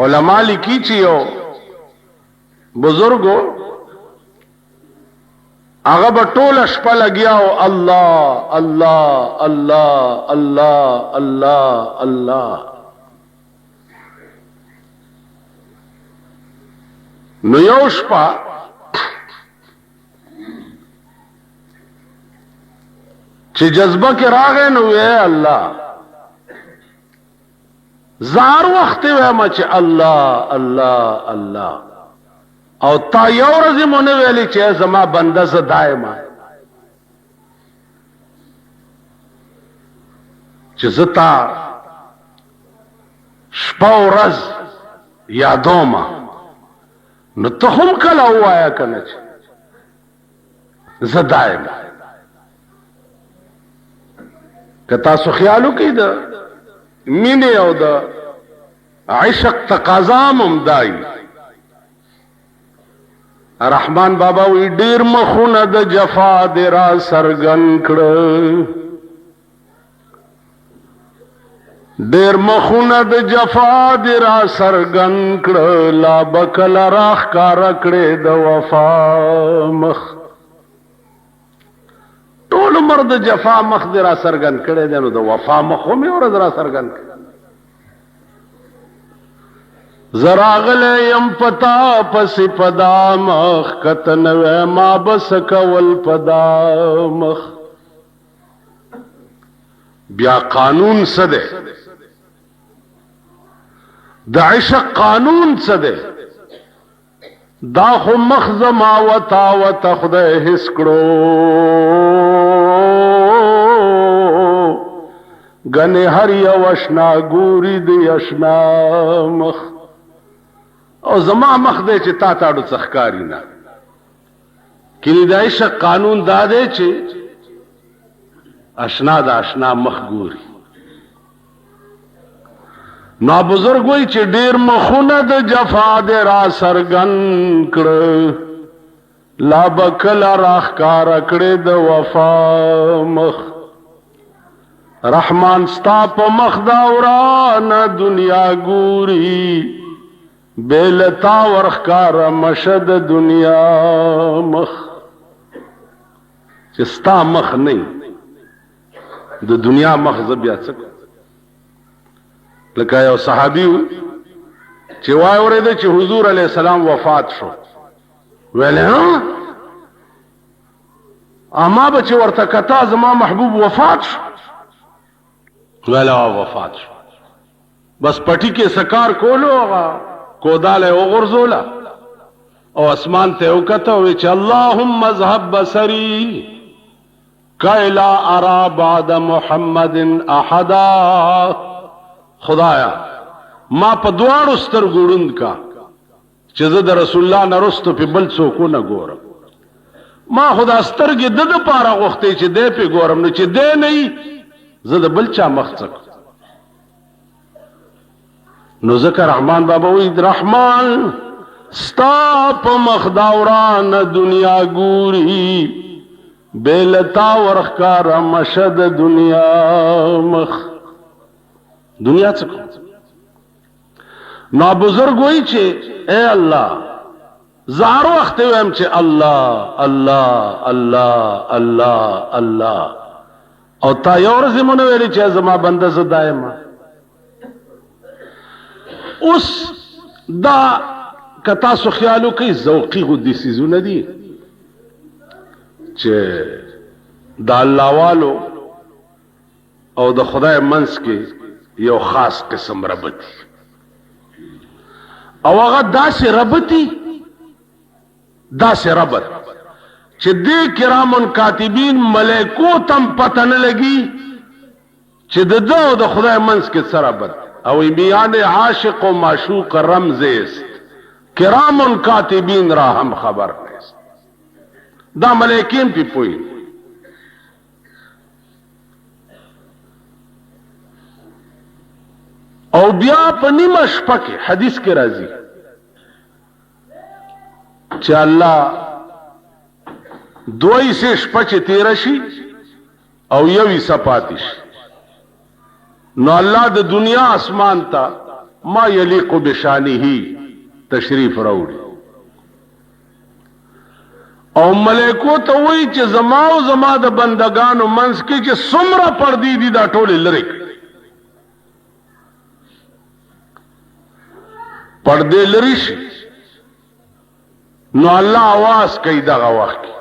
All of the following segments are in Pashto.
علماء لیکي چې یو بزرګو هغه به ټوله شپه لګیاو الله الله الله الله الله الله. نو یو شپه چې جذبه کې راغی نو وی الله زار وخت وایم چې الله الله الله او تا یو ورځ مونږ ویلې چې زما بنده ز دایما چې زتا شپه ورځ یادوما نو ته هم کله وایا کنه چې ز دایما که تاسو خیالو کې دا مینه او دا عشق تقاضا ممدای. رحمان بابا وی ډیر مخونه د جفا د را سرګن کړه ډیر مخونه د جفا د را سرګن کړه لا بکل راخ کار کړه د وفا مخ ټول عمر د جفا مخ د را سرګن کړه نو د وفا مخ هم اور را سرګن کړه. زراغله یم پتا پس پدا مخ کتنو ما بس کول پدا مخ. بیا قانون سده د عشق قانون سده دا خو مخ زما وتا وتا خدای حس کړو غنه هر یو اشنا ګوري دی اشنا مخ او زما مخ دې چې تا تاړو څخکاری نه کلی د عشق قانون دا دی چې اشنا د اشنا مخ ګوري. نو بزرګ وای چې ډیر مخونه د جفا د را سرګن کړه لا بکل راخ کار کړه د وفا مخ. رحمان ستا په مخ دا وران دنیا ګوري بیلتا ورخکار مشد دنیا مخ. چې ستا مخ نه د دنیا مخ زبیا څک لکه یو صحابي چې وای اورېده چې حضور علیه السلام وفات شو ویل ها اما به چې ورته کتا زما محبوب وفات شو ویل وفات شو بس پټی کې سکار کولو هغه کوداله وغرزولا او اسمان ته وکته وی چې اللهم اذهب بصري کایلا ارا بعد محمد احدا. خدایا ما په دواړو سترګوړند کا چې زه د رسول الله نه رستو په بل څوک نه ګورم. ما خدا سترګې د پاره غوښتې چې دې په ګورم نه چې دې نه زه د بل چا مخ څک. نو ذکر رحمان بابا وی رحمان ستا په مخ داوران دنیا ګوري بیلتا ورخکار مشد دنیا مخ. دنیا څه نو بزرګ وای چې اے الله زار وخت ویم چې الله الله الله الله الله او تا یو ورځ مونږ ویل چې زما بنده ز دایما. اوس دا کتا سو خیالو کوي ذوقي غدي سيزونه دي چې دا الله والو او د خدای منس کې یو خاص قسم ربطي او هغه داسې ربطي داسې ربط چې دې کرامن کاتبین ملائکو تم پته نه لګي چې د دو د خدای منس کې څه ربط او بیان عاشق و معشوق رمز است کرامن کاتبین را هم خبر نیست. دا ملائکین پی پوئی او بیا په نیمه شپه کې حدیث کې راځي چې الله دوی سے شپه چې تیر شي او یوې سپاتش نو الله د دنیا اسمان ته ما یلیق بشانه تشریف راوړي او ملائکو ته وایي چې زما او زما د بندگانو منځ کې چې څومره پردې دي دا ټولې لرې کړي پردې لرې شي نو الله आवाज کوي دغه وخت کې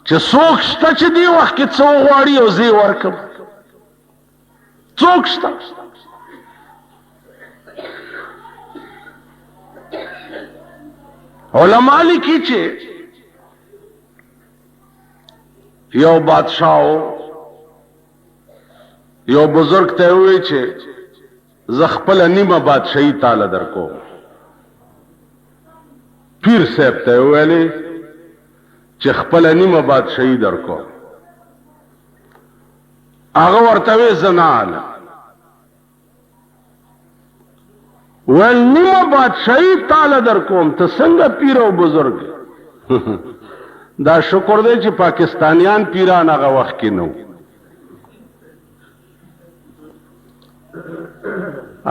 چې څوک شته چې دی وخت کې څو غواړي او زه ورکم څوک شته علماء لیکي چې یو بادشاہ یو بزرگ ته وی چې ز خپل نیمه بادشاہي تعالی درکو پیر صاحب ته ویلې چې خپل نیمه بادشاہي درکو هغه ورته وی زنال ول نیمه بادشاہي تعالی درکوم ته څنګه پیر او بزرگ دا شکر دی چې پاکستانیان پیران هغه وخت کې نو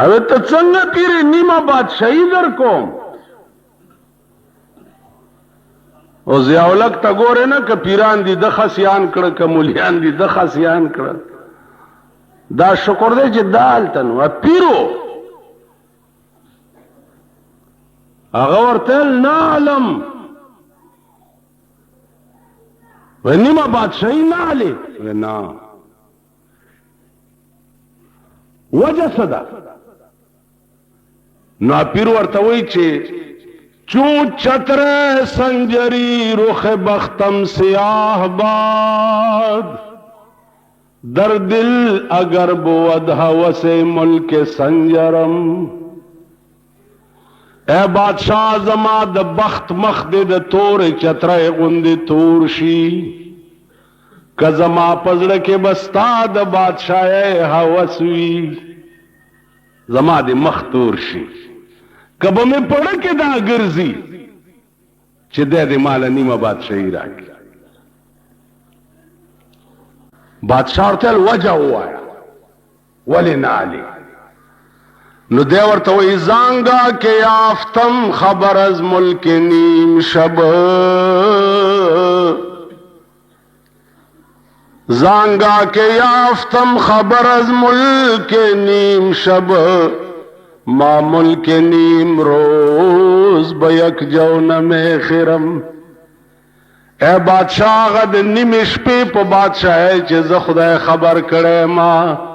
او ته څنګه پیر نیمه بادشاہي درکوم او ضیاءالحق تا ګوره نه که پیران دي د خاصیان کړه که مولیان دي د خاصیان کړه دا شکر دی چې دالته نو پیرو هغه ورته نه علم ونیمه بادشاہی نہ علی نا وجہ صدا نو پیر ورتوی چھے چون چتر سنجری رخ بختم سیاہ باد در دل اگر بود ہوس ملک سنجرم اے بادشاہ زما د بخت مخ دے د تور چترے غندے تور شی که زما پزړه کې بستا د بادشاہ هوس وی زما د مخ تور شي کبه مې پړه کې دا ګرځي چې د مال نیمه بادشاہي راکړي بادشاہ ورته وجه وایا ولنا علی نو دی ورته وی زانگا کې یافتم خبر از ملک نیم شب زانگا کې یافتم خبر از ملک نیم شب ما ملک نیم روز بیک جونم خرم اے بادشاہ غد نیم شپې په بادشاہ چې زه خدای خبر کړه ما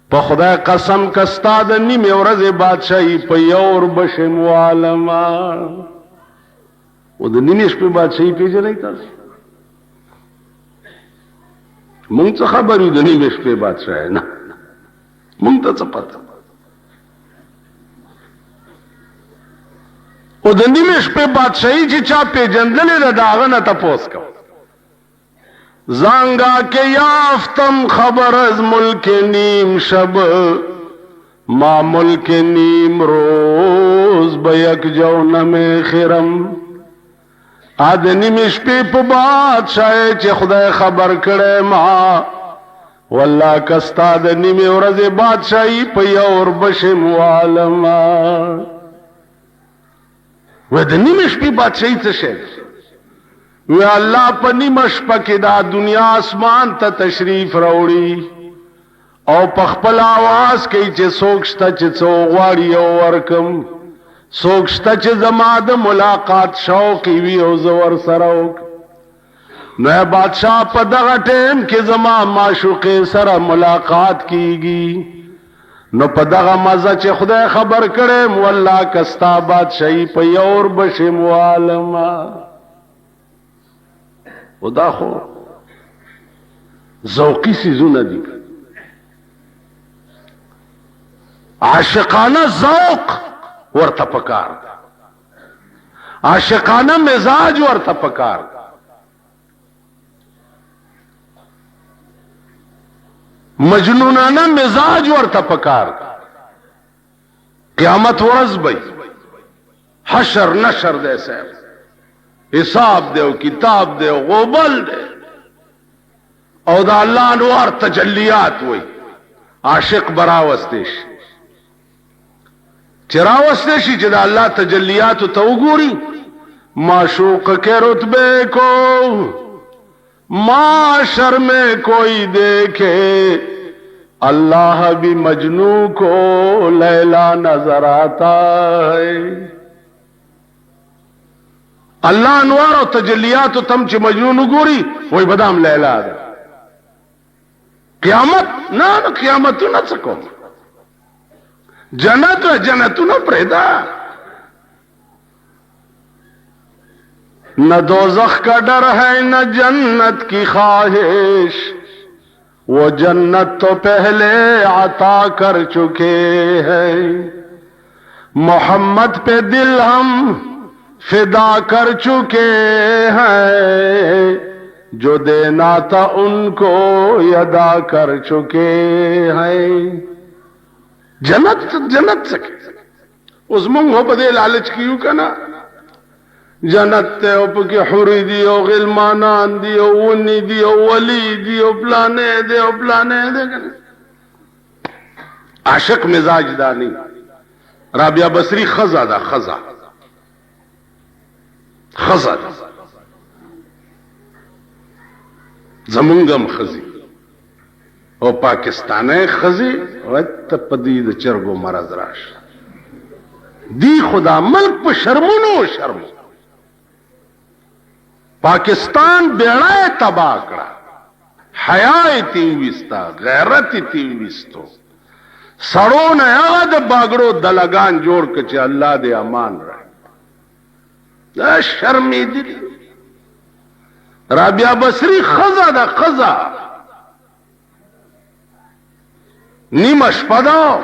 په خدای قسم کستا د نیمه ورځې بادشاہي په یور بشم عالما او د نیمه شپې بادشاہي پیژنئ تاسو مونږ څه خبر یو د نیمه شپې بادشاہ نه مونږ ته څه پته او د نیمه شپې بادشاہي چې چا پیژندلې ده د هغه نه تپوس کو زانگا کے یافتم خبر از ملک نیم شب ما ملک نیم روز بیک جونم خرم آدنی مشپی پا بادشاہ چه خدای خبر کڑے ما واللہ کستا دنی میں ورز بادشاہی پا یور بشم والما ودنی مشپی بادشاہی تشید وی اللہ پنی مشپک دا دنیا اسمان تا تشریف روڑی او پخپل آواز کئی چه سوکشتا چه چو غواری او ورکم سوکشتا چه زماد ملاقات شوقی وی او زور سروک نو اے بادشاہ پا دغا ٹیم که زما معشوق سر ملاقات کیگی نو پا دغا مزا چه خدای خبر کرم واللہ کستا بادشاہی پا یور بشم والما و دا خو ذوقی سیزونه دي عاشقانه ذوق ورته پکار عاشقانه مزاج ورته پکار مجنونانه مزاج ورته پکار قیامت ورځ به حشر نشر دے صاحب حساب دے و کتاب دے و غوبل دے او دا اللہ انوار تجلیات ہوئی عاشق براوستیش چراوسته شي چې د الله تجلیات ته وګوري معشوق کے رتبے کو معاشر میں کوئی دیکھے اللہ بھی مجنو کو لیلا نظر آتا ہے. اللہ انوار و تجلیات و تم چی مجنون گوری وہی بدام لیلا دا. قیامت نا قیامتو نا سکو جنت و جنتو نا پریدا نہ دوزخ کا ڈر ہے نہ جنت کی خواہش وہ جنت تو پہلے عطا کر چکے ہیں محمد پہ دل ہم فدا کر چکے ہیں جو دینا تھا ان کو ادا کر چکے ہیں. جنت جنت سکے اس منگ ہو بدے لالچ کیوں کنا جنت تے اوپ کی حوری دیو غلمانان دیو ونی دیو ولی دیو پلانے دیو پلانے دے عاشق مزاج دانی. رابعہ بصری خزا دا خزا خزا دا زمونگم خزی او پاکستانے خزی ویت پدید چرگو مرض راش دی خدا ملک پا شرمونو شرمو پاکستان بیڑای تباہ کرا حیاء تیویستا غیرت تیویستو سڑو نے آد باگڑو دلگان جوڑ کچھ اللہ دے امان رہے دا شرمی دل. رابعہ بصری خزا دا خزا نیمش پداو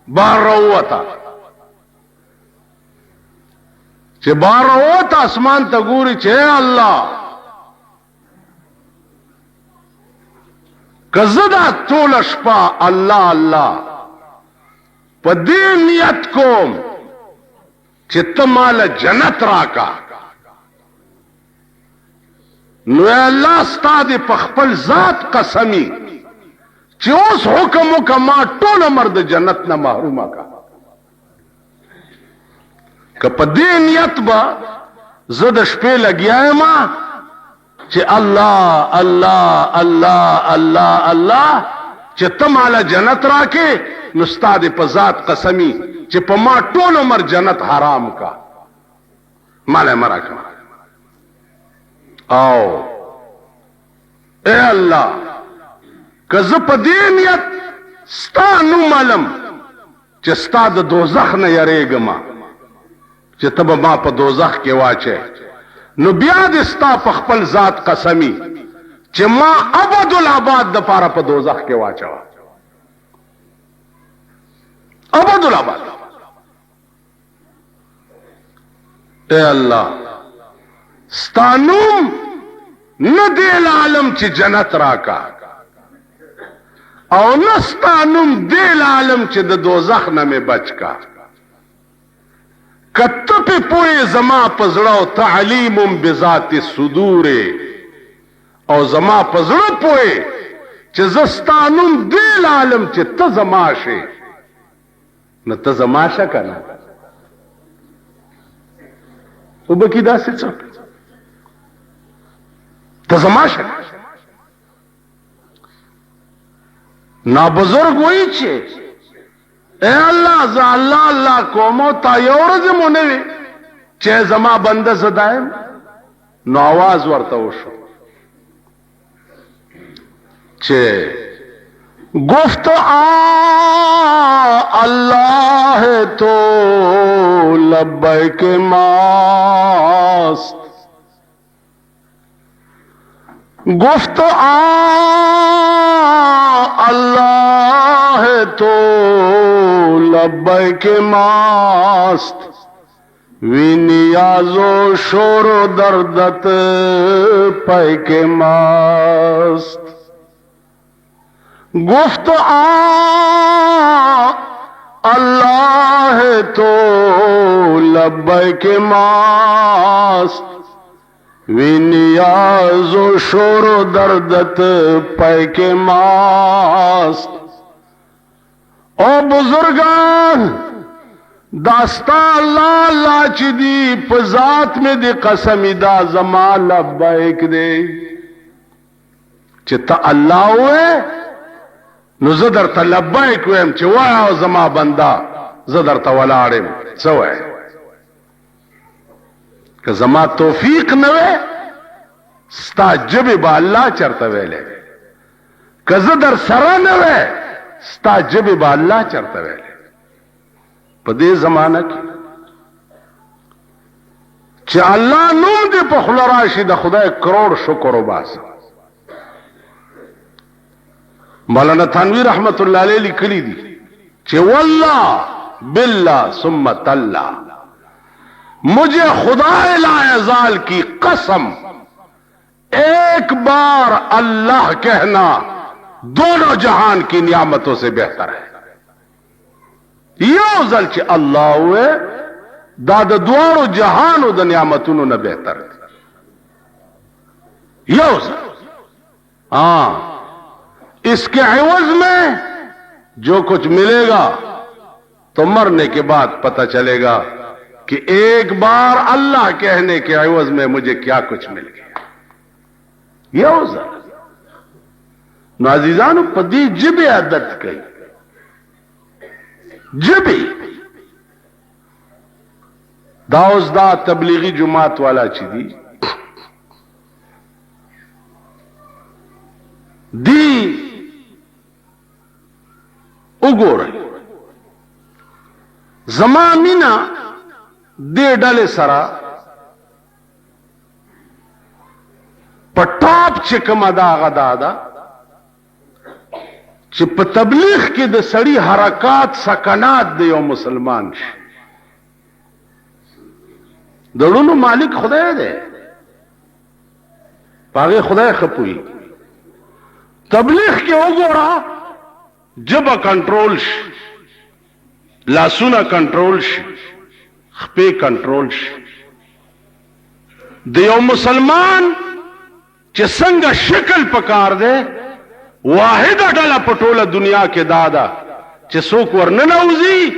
بار روتا چه بار روتا اسمان تا گوری چه اللہ کزدا طولش پا اللہ اللہ پا دی نیت کوم چه تمال جنت راکا نو اللہ ستا دی پخپل ذات قسمی چه اس حکمو کا ما طول مرد جنت نا محرومہ کا کہ پا دی نیت با زد شپے لگیا ما چه اللہ اللہ اللہ اللہ اللہ چه تم علی جنت راکے نستا دی پا ذات قسمی چه پا ما طول عمر جنت حرام کا مالے مرا کا آو اے اللہ کز پا دینیت ستا نو ملم چه ستا دا دوزخ نا یریگما چه تب ما پا دوزخ کے واچے نو بیاد ستا پا خپل ذات قسمی چه ما ابد العباد دا پارا پا دوزخ کے واچا ابد العباد. اے اللہ ستانوم ندیل عالم چی جنت راکا او نستانوم دیل عالم چی دا دوزخ نمی بچ کا کتپ پوئے زما پزڑو تعلیم بذات صدور او زما پزڑو پوئے چی زستانوم دیل عالم چی تزماشے نہ تزماشا کنا او بکی دا سی چک تزماشا نا بزرگ وہی چھے اے اللہ زا اللہ اللہ کومو تا یورز مونوی چھے زما بند زدائم نو آواز ورطاوشو چھے گفت اللہ تو لبیک ماست گفت اللہ تو لبیک ماست وی نیاز و شور و دردت پیک ماست گفت اللہ تو لبیک ماست وی نیاز و شور و دردت پیک ماست او بزرگان داستا اللہ اللہ چی دی پزات میں دی قسمی دا زمان لبائک دے چی تا اللہ ہوئے نو زدر تا لبائک ویم چی وایا زمان بندہ زدر تا ولارم سوئے کہ زمان توفیق نوے ستا جب با اللہ چرتا ویلے کہ زدر سرا نوے ستا جب با اللہ چرتا ویلے پا دے زمانہ کی چی اللہ نوم دے پا خلراشی دا خدای کروڑ شکر و باسا مولانا تھانوی رحمت اللہ علیہ لکلی دی چی واللہ باللہ سمت اللہ مجھے خدا لاعزال کی قسم ایک بار اللہ کہنا دونوں جہان کی نعمتوں سے بہتر ہے یو ځل چې الله وې دا د دوارو جهانو د نعمتونو نه بهتر یو ځل اس کے عوض میں جو کچھ ملے گا تو مرنے کے بعد پتہ چلے گا کہ ایک بار اللہ کہنے کے عوض میں مجھے کیا کچھ مل گیا یو ځل نو عزیزانو په دې ژبې عادت کړئ جبی داوز دا تبلیغی جماعت والا چی دی اگو رہی زمانینا دے ڈالے سرا پٹاپ چکم ادا غدا دا چې په تبلیغ کې د سړی حرکات سکنات دی یو مسلمان شي دړونو مالک خدای دی پاغه خدای خپوي تبلیغ کې وګوره جبه کنټرول شي لاسونه کنټرول شي خپې کنټرول شي د یو مسلمان چې څنګه شکل پکار دی واحد ڈالا پٹولا دنیا کے دادا چه سوک ورننوزی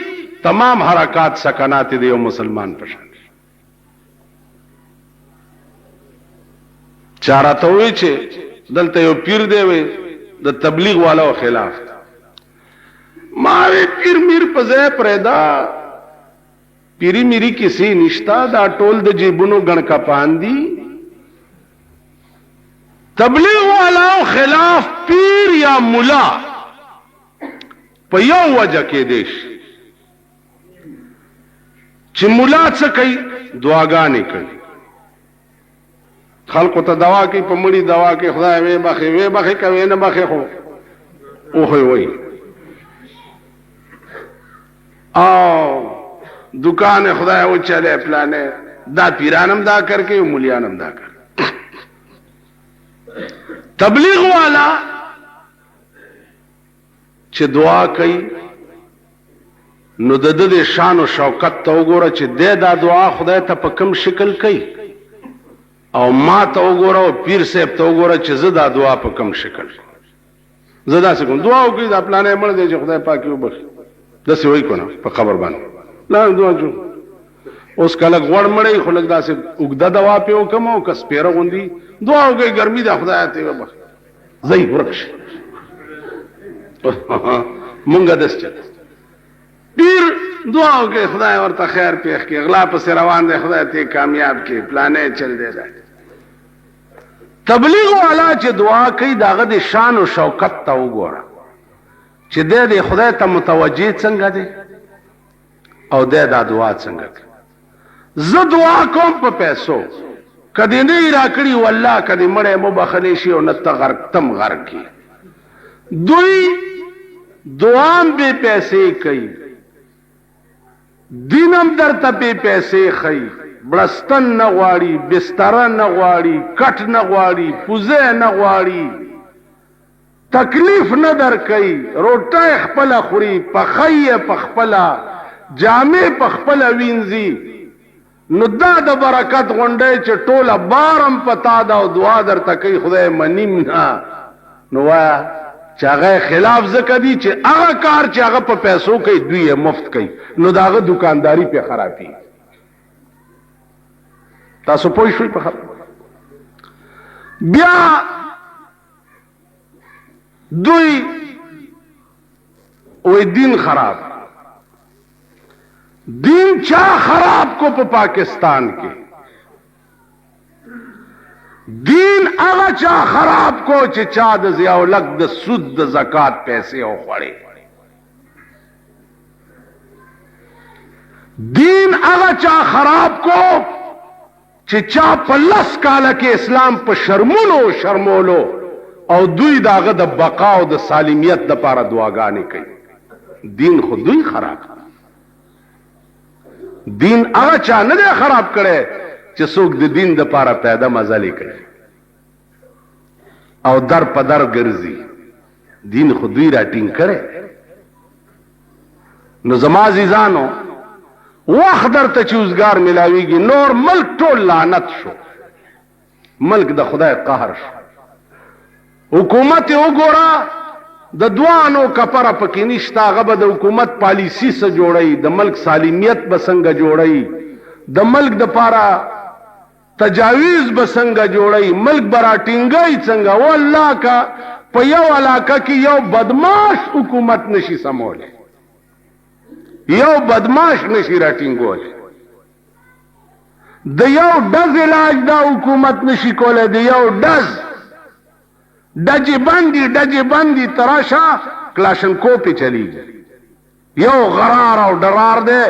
تمام حرکات سکنات دیو مسلمان پشان چارا تووی چه دلتا یو پیر دیوی دا تبلیغ والا و خلاف ماوی پیر میر پزے پریدا پیری میری کسی نشتا دا ٹول دا جیبونو گن کا پاندی تبلیغ والاو خلاف پیر یا ملا په یو وجه کې دیش چې ملا څه کوي دعاګانې کوي خلقو ته دوا کوي په مړي دوا کوي خدای وې بخي کوي نه بخي خو اوه وي او دکان خدای او چلے پلانے دا پیرانم دا کر کے ملیانم دا کر تبلیغ والا چې دعا کوي نو د دې شان او شوکت ته وګوره چې دا دعا خدای ته په کوم شکل کوي او ما ته وګوره او پیر صاحب ته وګوره چې زه دا دعا په کوم شکل زه دا څنګه دعا وکړم دا پلانې مړ دی چې خدای پاک یې وبخښي داسې وایي کو نه په خبر باندې لا دعا جو اوس کله غوړ مړی خو لږ داسې اوږده دوا په وکم او کس پیره غوندي دعا وکړي ګرمي دا خدای ته وبخښي زئی ورکش مونږه دسته پیر دعا وکړي خدای ورته خیر پیښ کړي اغلا په روان دی خدای ته کامیاب کړي پلانې چل دی دا تبلیغ والا چې دعا کوي داغه د شان او شوکت ته وګوره چې دې خدای ته متوجه څنګه دی او دې دا دعا څنګه کوي زه دعا کوم په پیسو کدی نه راکړي والله کدی مړې مو بخلی شي او نت غرق تم غرق کی دوی دعام به پیسې کوي دینم درته به پیسې خي بلستن نه غواړي بستر نه غواړي کټ نه غواړي پوزه نه غواړي تکلیف نه در کوي روټه خپل خوري پخې پخپل جامې پخپل وینځي نو دا د برکت غونډې چې ټوله بارم پتا دا او دعا درته کوي خدای منیم نه نو چې هغه خلاف ځکه دي چې هغه کار چې هغه په پیسو کوي دوی یې مفت کوي، نو د هغه دکانداري په خرابي. تاسو پوه شئ په خبره؟ بیا دوی وی دین خراب. دین چا خراب کو په پاکستان کې؟ دین هغه چا خراب کو چې چا د ضیاء الحق د سود د زکات پیسې او خوړې. دین هغه چا خراب کو چې چا په 10 کاله کې اسلام په شرمولو او دوی داغه د بقا او د سالمیت د لپاره دعاګانې کوي. دین خو دوی خراب. دین هغه چا نه دی خراب کړي چې څوک د دین د لپاره پیدا مزلې کوي او در په در ګرځي. دین خو دوی راټینګ کړي. نو زما عزیزانو وخت درته چې اوزګار ملاویږي، نور ملک ټول لعنت شو، ملک د خدای قهر شو. حکومت وګوره د دوانو کپره پکې نشته، هغه به د حکومت پالیسی سره جوړي، د ملک سالمیت به څنګه جوړي، د ملک د پاره تجاویز به څنګه جوړي، ملک به راټینګي څنګه. والله کا په یو علاقه کې یو بدماش حکومت نشي سمولی، یو بدماش نشي راټینګولی، د یو ډز علاج دا حکومت نشي کولی، د یو ډز ډجې بندي تراشا کلاشنکو پہ چلیږي، یو غرار او ډرار دی،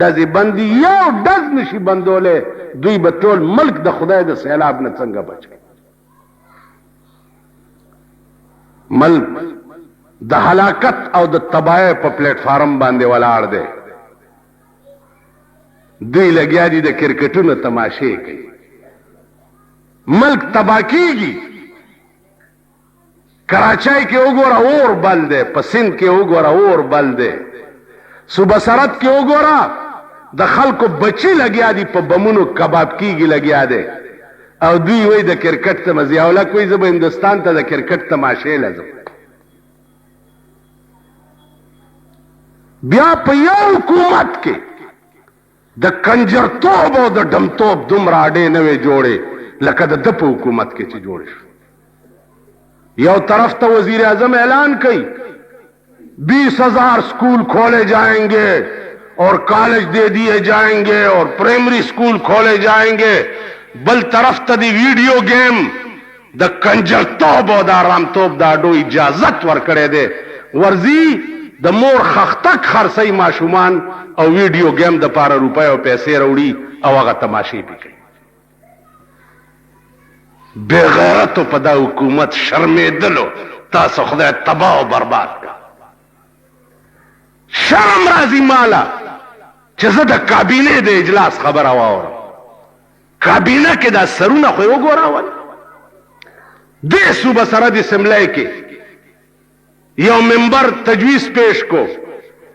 ډزې بندي یو ډز نشي بندولی. دوی به ټول ملک د خدای د سیلاب نه څنګه بچ کړي؟ ملک د هلاکت او د تباہی په پلیټ فارم باندې ولاړ دی. دوی لګیا دي د کرکټونو تماشې کوي. ملک تباہ کیږي. کراچۍ کې وګوره اور بل دی، په سند کې وګوره اور بل دی، صوبه سرحد کې وګوره د خلکو بچی لګیا دي په بمونو کباب کیږي لګیا دی. او دوی وای د کرکټ ته ضیاء الحق وای زه به هندوستان ته د کرکټ تماشې لازم. بیا په یو حکومت کې د کنجرتوب او د ډمتوب دومره اډې نه وي جوړې لکه د ده په حکومت کې چې جوړ شو. یو طرف ته وزیر اعظم اعلان کئی 20,000 स्कूल खोले जाएंगे और कॉलेज दे दिए जाएंगे और प्राइमरी स्कूल खोले जाएंगे. बल तरफ ته دی ویډیو گیم د کنجرتوب او د آرامتوب د اډو اجازت ورکړی دی. ورزی د مور خختک خرڅی ماشومان او ویډیو گیم د پاره روپۍ او پیسې راوړي او هغه تماشې پې کوي. بے غیرتو په دا حکومت شرمېدلو تاسو خدای تباه او برباد کړه. شرم راځي مالا چې زه د کابینې د اجلاس خبره واورم. کابینه کې دا سرونه خو یې وګوراول. دې صوبه سرحد اسمبلی کې یو ممبر تجویز پیش کو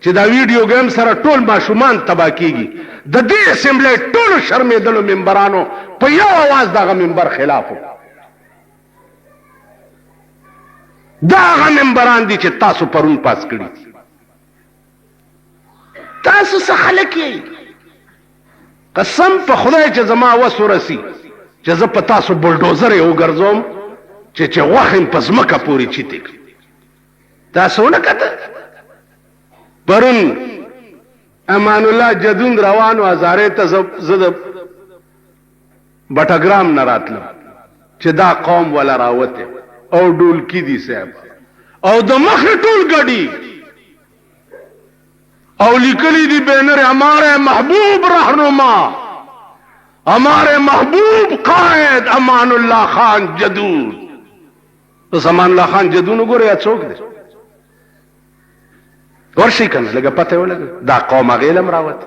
چې دا ویډیو گیم سره ټول ماشومان تباه کیږي. د دې اسمبلی ټولو شرمېدلو ممبرانو په یو आवाज دغه ممبر خلاف وکړ. دا هغه ممبران دي چې تاسو پرون پاس کړي. تاسو څه خلک یې؟ قسم په خدای چې زما وس ورسي چې زه په تاسو بلډوزر یې وګرځوم چې غوښې په ځمکه پورې چیتې کړي. تاسو ونه کته پرون امان الله جدون روانو هزارې ته زه د بټګرام نه راتلم چې دا قوم ولا راوته او ډولکی دي صاحب او د مخې ټول ګډي او لیکلی دی بینر ہمارے محبوب رہنما ہمارے محبوب قائد امان اللہ خان جدون. تو امان اللہ خان جدون وګوره یا څوک دی؟ ورشي کنه لګه پته ولګه دا قوم غیلم راوت.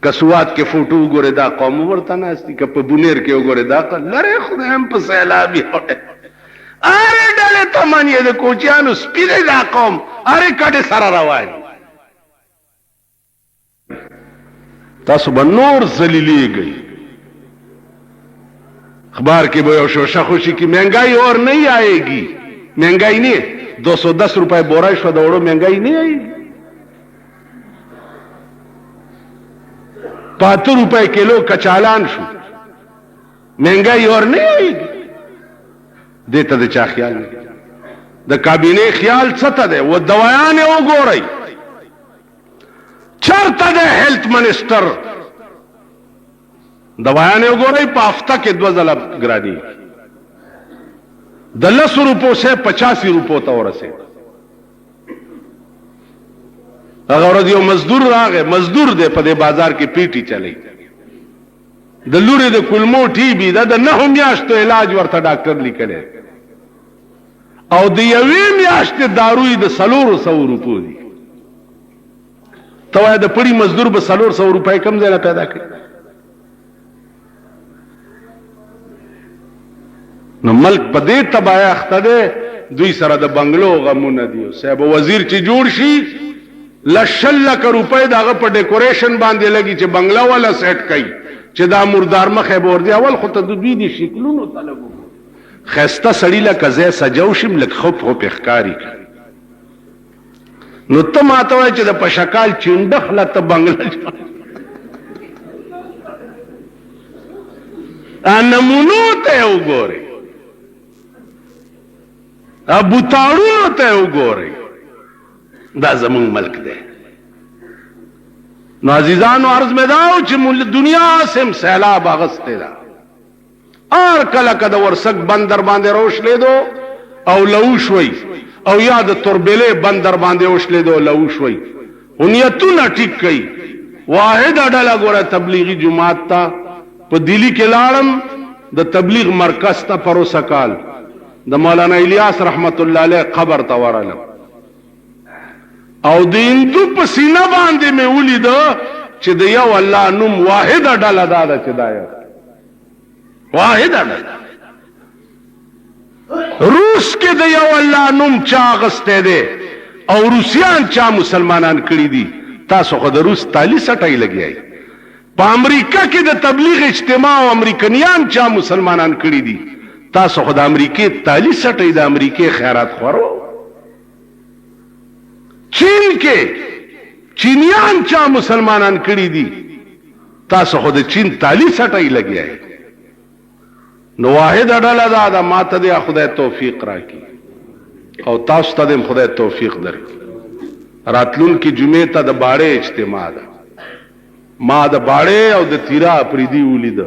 کسوات کې فوټو وګوره دا قوم ورته ناشتي ک په بونیر کې وګوره دا لره خدایم په سیلابي اره ډله تمانیه د کوچیانو سپیره دا قوم اره کډه سره روان. تاسو به نور ذلیلیږئ. اخبار کې به یو شوشه خوشی کی مہنگائی اور نہیں آئے گی، महंगाई नहीं है, 210 रुपए बोरा शो दौड़ो, महंगाई नहीं आई। 75 रुपए किलो कचालान शो, महंगाई और नहीं आएगी। देता दे चा ख्याल नहीं, द काबीने ख्याल सता दे, वो दवायान वो गो रही चरता दे हेल्थ मिनिस्टर दवायान वो गो रही पाफ्ता के 2 जला ग्रानी 10 रुपयों से 85 रुपयों तक से। अगर यो मजदूर आ गए, मजदूर दे पदे बाजार की पीटी चली दलूरे दे कुलमो टी भी दा न हम याश तो इलाज वर्ता डॉक्टर लिखले और दियवीम याश ते दारू द सलोर 100 रुपये दी तो द पड़ी मजदूर ब सलोर 100 रुपए कम देना पैदा कर न मल्क पदे तबाया अख्तदे दुई सरा द बंगलो गमु न दियो साहब वजीर ची जोड़ शी लख रुपए दाग पर डेकोरेशन बांधे लगी चे बंगला वाला सेट कई चे दा मुर्दार मखे बोर दे अवल खुद दुई दी शिकलून तलबो खस्ता सड़ी ला कजे सजौशिम लख खुप हो पेखकारी नो तम आता है चे दा पशकाल चिंडख ला त बंगला नमूनो ते उगोरे अबू ताड़ू ते उगोरे दा जमुन मल्क दे नो अजीजान अर्ज में दाओ ची दुनिया से सैलाब अगस्ते दा और कला कद वर्षक बंदर बांधे रोश ले दो और लऊश वही और याद तुरबेले बंदर बांधे ओश ले दो लऊश वही उनियतु न ठीक कई वाहिद अडला गोरा तबलीगी जुमात था तो दिल्ली के लाड़म द तबलीग मरकज था परोसा काल द मौलाना इलियास रहमतुल्लाह अलैह खबर तवरलम और द इंदु पसीना बांधे में उली दो चिदया अल्लाह नुम वाहिद अडला दादा चिदाया वाहिद अडला रूस के दया अल्लाह नुम चा गस्ते दे और रूसियान चा मुसलमानान कड़ी दी तासो खुद रूस ताली सटाई लगी आई पा अमरीका के द तबलीग इज्तिमा अमरीकनियान चा मुसलमानान कड़ी दी तासो खुद अमरीके ताली सटाई द अमरीके खैरात खोरो चीन के चीनियान चा मुसलमानान कड़ी दी तासो खुद चीन ताली सटाई लगी आई नो वाहिद अडला दादा मात दे खुदा तौफीक राकी और तास तदम खुदा तौफीक दर रातलून की जुमे द बाड़े इज्तिमा दा मा द बाड़े और द तीरा अपरीदी उली द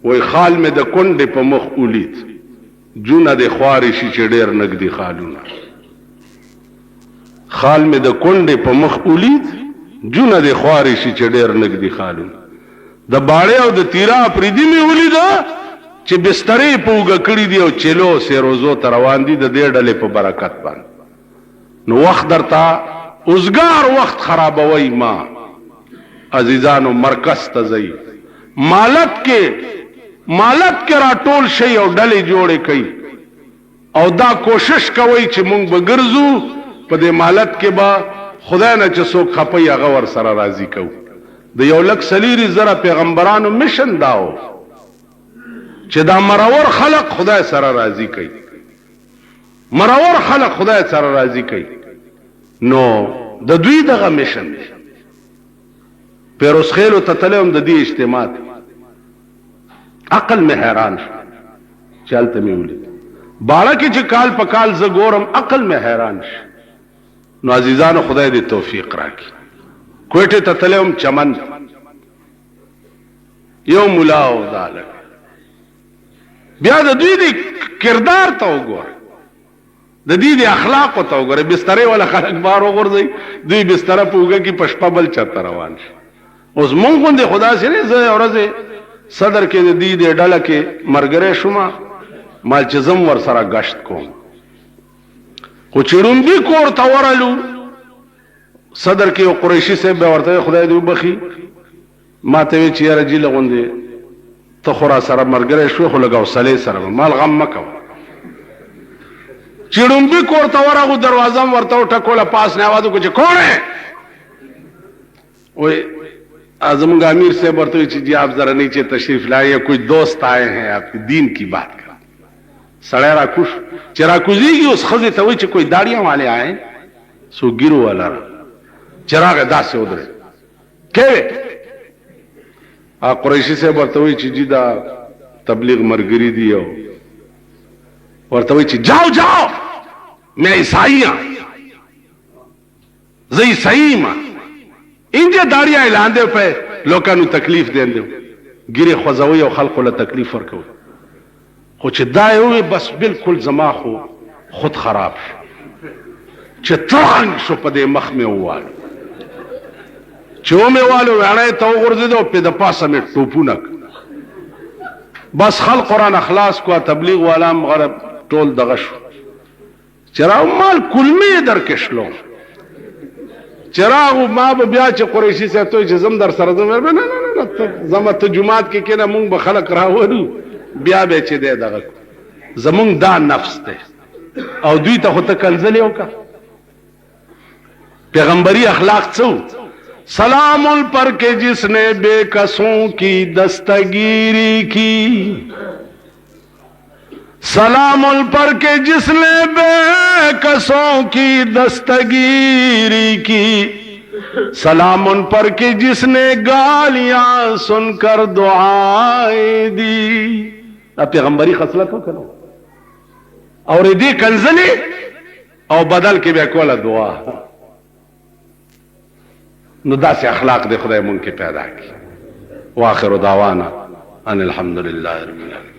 वो खाल में द कुंडे प मुख उलीत जूना दे ख्वारिशी चेडेर नगदी खालूना खाल में द कुंडे प मुख उलीत जूना दे ख्वारिशी चेडेर नगदी खालूना द बाड़े और द तीरा अपरीदी में उली द चे बिस्तरे पूगा कड़ी दी और चलो से रोजो तरवान दी दे डले पे बरकत बन नो वक्त दरता उजगार वक्त खराब वही माँ अजीजानो मरकस तजई मालत के राटोल शई और डले जोड़े कई और दा कोशिश कवई चे मुंग बगरजू पदे मालत के बा खुदा न चसो खपई अगवर सरा राजी कऊ द यौलक सलीरी जरा पैगंबरानो मिशन दाओ दा मरावर खलक खुदा सरा राजी कई मरावर खलक खुदा सरा राजी कई नो द दुई दगा मिशन पेरोस खेलो ततलेम द दी इज्तिमा अकल में हैरान चलते में उली बाड़ा की जो काल पकाल जगोरम अकल में हैरान नो अजीजान खुदा दी तौफीक राकी कोयटे ततलेम चमन यो मुलाओ दालक ब्या द दी किरदार तो गोर द दी अखलाक तो गोरे बिस्तरे वाला खलक बार गोर दुई बिस्तरा पूगे की पशपा बल चतर रवान उस मुंगुन दे खुदा से रे और सदर के दी दे डल के मरगरे शुमा माल चजम वर सरा गश्त को चिड़ुम भी कोर तवरलू सदर के कुरैशी से बेवरते खुदा दू बखी माते चियर जी लगन दे तो खुरा सरा मरगरे शो खो लगाओ सले सर माल गम मको चिड़ुम भी कोर तवरा को दरवाजा में वरता टकोला पास ने आवाज कुछ कौन है वो आजम अमीर से बरतो जी आप जरा नीचे तशरीफ लाए कोई दोस्त आए हैं आपके दीन की बात कर سړی راکوش چې راکوزیږي اوس ښځې ته وایي چې کوئی داړیاں والے آئے سو ګیرو والا چې راغی داسې ودرې کې قریشي صاحب ورته وایي چې جی دا تبلیغ مرګري دی او ورته وایي چې جاؤ جاؤ میں عیسائی ہوں زه عیسائی ما انجه داړیاں اعلان دی په لوکانو تکلیف دین دی ګیره خوځوي او خلکو له تکلیف ورکوي خو چې دا یو بس بالکل زما خود خراب شو چې ترنګ شو په دې مخ مې ووالو چې مې والو وړای ته وغورځېدو په د پاسه مې ټوپونه بس خلق قرآن اخلاص کو تبلیغ والام غرب ټول دغه شو چراغ مال کلمې درکشلو چراغ ما به بیا چې قریشي صاحب ته چې زم در سره زم نه نه نه زما ته جمعات کې کنه مونږ به خلق راوړو بیا به چې دی دغه زمونږ دا نفس دی او دوی ته خو ته کنځلې وکړه پیغمبري اخلاق څو سلام پر کے جس نے بے کسوں کی دستگیری کی سلام پر کے جس نے بے کسوں کی دستگیری کی سلام پر کے جس نے گالیاں سن کر دعائیں دی پیغمبری خصلت ہو کرو اور دی کنزلی او بدل کے بے کولا دعا نو داسې اخلاق دے خدای مونږ کې پیدا کی واخر دعوانا ان الحمدللہ رب العالمین